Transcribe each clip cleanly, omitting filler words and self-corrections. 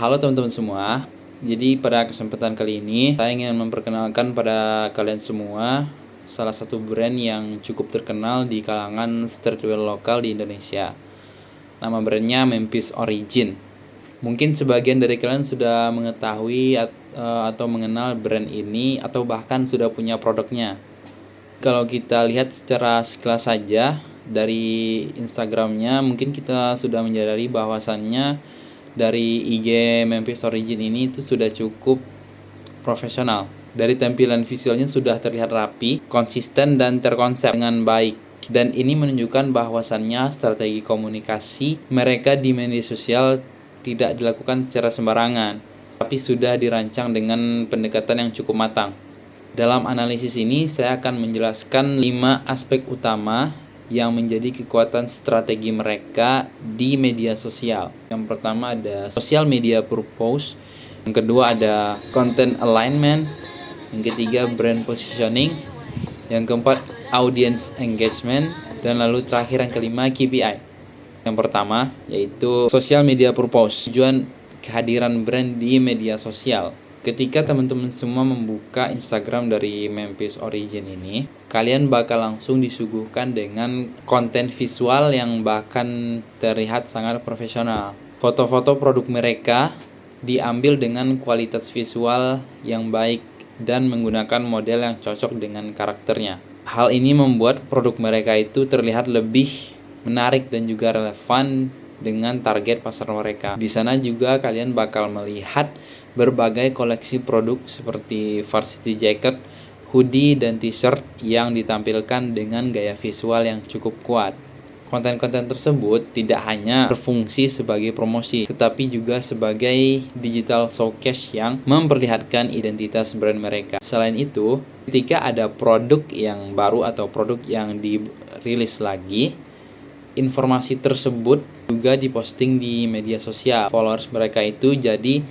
Halo teman-teman semua. Jadi pada kesempatan kali ini saya ingin memperkenalkan pada kalian semua salah satu brand yang cukup terkenal di kalangan streetwear lokal di Indonesia. Nama brandnya Memphis Origin. Mungkin sebagian dari kalian sudah mengetahui atau mengenal brand ini atau bahkan sudah punya produknya. Kalau kita lihat secara sekilas saja dari Instagramnya, mungkin kita sudah menyadari bahwasannya dari IG Memphis Origin ini itu sudah cukup profesional. Dari tampilan visualnya sudah terlihat rapi, konsisten dan terkonsep dengan baik. Dan ini menunjukkan bahwasannya strategi komunikasi mereka di media sosial tidak dilakukan secara sembarangan, tapi sudah dirancang dengan pendekatan yang cukup matang. Dalam analisis ini saya akan menjelaskan 5 aspek utama yang menjadi kekuatan strategi mereka di media sosial. Yang pertama ada social media purpose, yang kedua ada content alignment, yang ketiga brand positioning, yang keempat audience engagement, dan lalu terakhir yang kelima KPI. Yang pertama yaitu social media purpose, tujuan kehadiran brand di media sosial. Ketika teman-teman semua membuka Instagram dari Memphis Origin ini, kalian bakal langsung disuguhkan dengan konten visual yang bahkan terlihat sangat profesional. Foto-foto produk mereka diambil dengan kualitas visual yang baik dan menggunakan model yang cocok dengan karakternya. Hal ini membuat produk mereka itu terlihat lebih menarik dan juga relevan dengan target pasar mereka. Di sana juga kalian bakal melihat berbagai koleksi produk seperti varsity jacket, hoodie, dan t-shirt yang ditampilkan dengan gaya visual yang cukup kuat. Konten-konten tersebut tidak hanya berfungsi sebagai promosi, tetapi juga sebagai digital showcase yang memperlihatkan identitas brand mereka. Selain itu, ketika ada produk yang baru atau produk yang dirilis lagi, informasi tersebut juga diposting di media sosial. Followers mereka itu jadi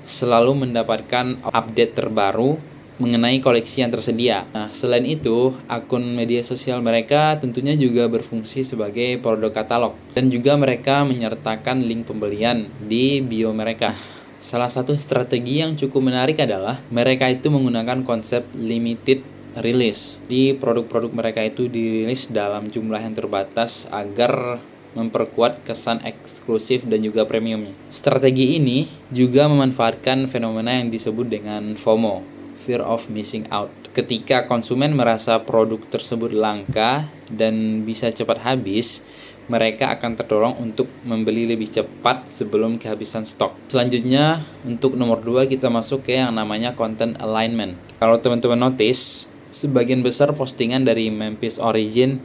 selalu mendapatkan update terbaru mengenai koleksi yang tersedia. Nah, selain itu, akun media sosial mereka tentunya juga berfungsi sebagai produk katalog dan juga mereka menyertakan link pembelian di bio mereka. Salah satu strategi yang cukup menarik adalah mereka itu menggunakan konsep limited release. Di produk-produk mereka itu dirilis dalam jumlah yang terbatas agar memperkuat kesan eksklusif dan juga premiumnya. Strategi ini juga memanfaatkan fenomena yang disebut dengan FOMO, Fear of Missing Out. Ketika konsumen merasa produk tersebut langka dan bisa cepat habis, mereka akan terdorong untuk membeli lebih cepat sebelum kehabisan stok. Selanjutnya, untuk nomor 2 kita masuk ke yang namanya content alignment. Kalau teman-teman notice, sebagian besar postingan dari Memphis Origin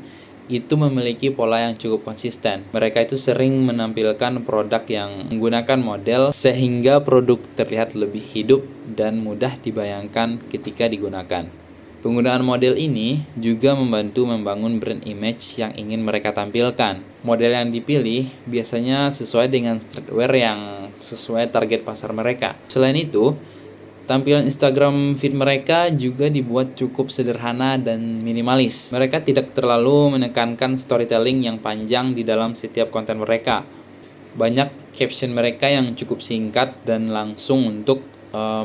itu memiliki pola yang cukup konsisten. Mereka itu sering menampilkan produk yang menggunakan model sehingga produk terlihat lebih hidup dan mudah dibayangkan ketika digunakan. Penggunaan model ini juga membantu membangun brand image yang ingin mereka tampilkan. Model yang dipilih biasanya sesuai dengan streetwear yang sesuai target pasar mereka. Selain itu, tampilan Instagram feed mereka juga dibuat cukup sederhana dan minimalis. Mereka tidak terlalu menekankan storytelling yang panjang di dalam setiap konten mereka. Banyak caption mereka yang cukup singkat dan langsung untuk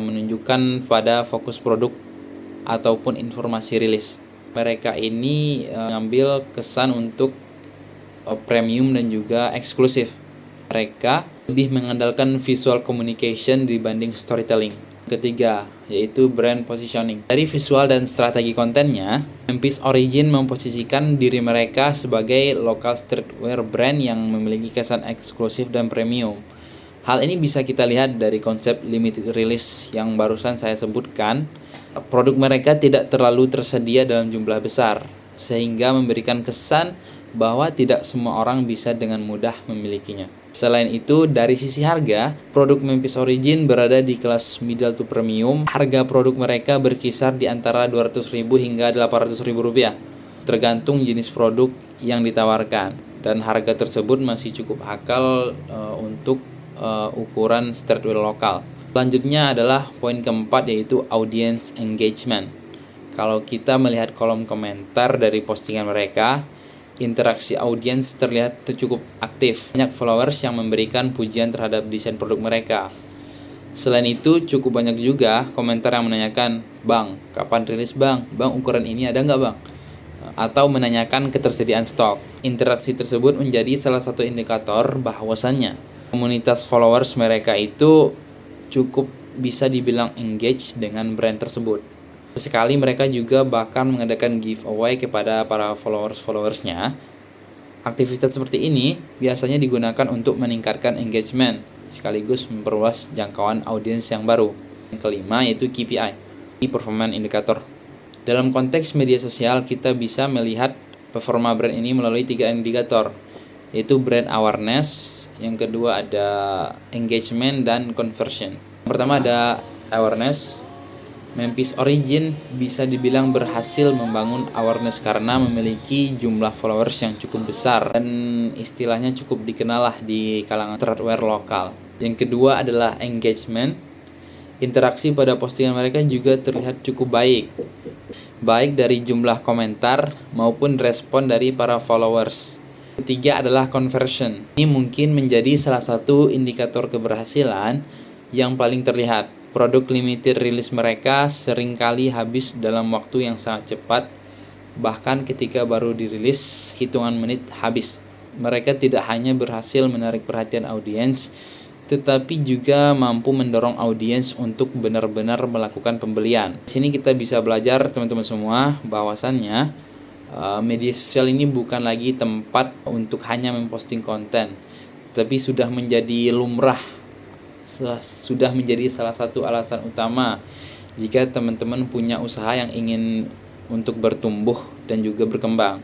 menunjukkan pada fokus produk ataupun informasi rilis. Mereka ini mengambil kesan untuk premium dan juga eksklusif. Mereka lebih mengandalkan visual communication dibanding storytelling. Ketiga, yaitu brand positioning. Dari visual dan strategi kontennya, Memphis Origin memposisikan diri mereka sebagai local streetwear brand yang memiliki kesan eksklusif dan premium. Hal ini bisa kita lihat dari konsep limited release yang barusan saya sebutkan. Produk mereka tidak terlalu tersedia dalam jumlah besar, sehingga memberikan kesan bahwa tidak semua orang bisa dengan mudah memilikinya. Selain itu, dari sisi harga, produk Memphis Origin berada di kelas middle to premium. Harga produk mereka berkisar di antara Rp200.000 hingga Rp800.000, tergantung jenis produk yang ditawarkan. Dan harga tersebut masih cukup akal untuk ukuran streetwear lokal. Selanjutnya adalah poin keempat, yaitu audience engagement. Kalau kita melihat kolom komentar dari postingan mereka, interaksi audiens terlihat cukup aktif. Banyak followers yang memberikan pujian terhadap desain produk mereka. Selain itu, cukup banyak juga komentar yang menanyakan, "Bang, kapan rilis bang? Bang, ukuran ini ada nggak bang?" Atau menanyakan ketersediaan stok. Interaksi tersebut menjadi salah satu indikator bahwasannya komunitas followers mereka itu cukup bisa dibilang engage dengan brand tersebut. Sekali mereka juga bahkan mengadakan giveaway kepada para followersnya. Aktivitas seperti ini biasanya digunakan untuk meningkatkan engagement sekaligus memperluas jangkauan audiens yang baru. Yang kelima yaitu KPI, Key Performance Indicator. Dalam konteks media sosial, kita bisa melihat performa brand ini melalui 3 indikator, yaitu brand awareness, yang kedua ada engagement, dan conversion. Yang pertama ada awareness. Memphis Origin bisa dibilang berhasil membangun awareness karena memiliki jumlah followers yang cukup besar dan istilahnya cukup dikenal lah di kalangan streetwear lokal. Yang kedua adalah engagement. Interaksi pada postingan mereka juga terlihat cukup baik dari jumlah komentar maupun respon dari para followers. Ketiga adalah conversion. Ini mungkin menjadi salah satu indikator keberhasilan yang paling terlihat. Produk limited release mereka seringkali habis dalam waktu yang sangat cepat, bahkan ketika baru dirilis hitungan menit habis. Mereka tidak hanya berhasil menarik perhatian audiens, tetapi juga mampu mendorong audiens untuk benar-benar melakukan pembelian. Di sini kita bisa belajar teman-teman semua bahwasannya media sosial ini bukan lagi tempat untuk hanya memposting konten, tapi sudah menjadi lumrah, sudah menjadi salah satu alasan utama jika teman-teman punya usaha yang ingin untuk bertumbuh dan juga berkembang.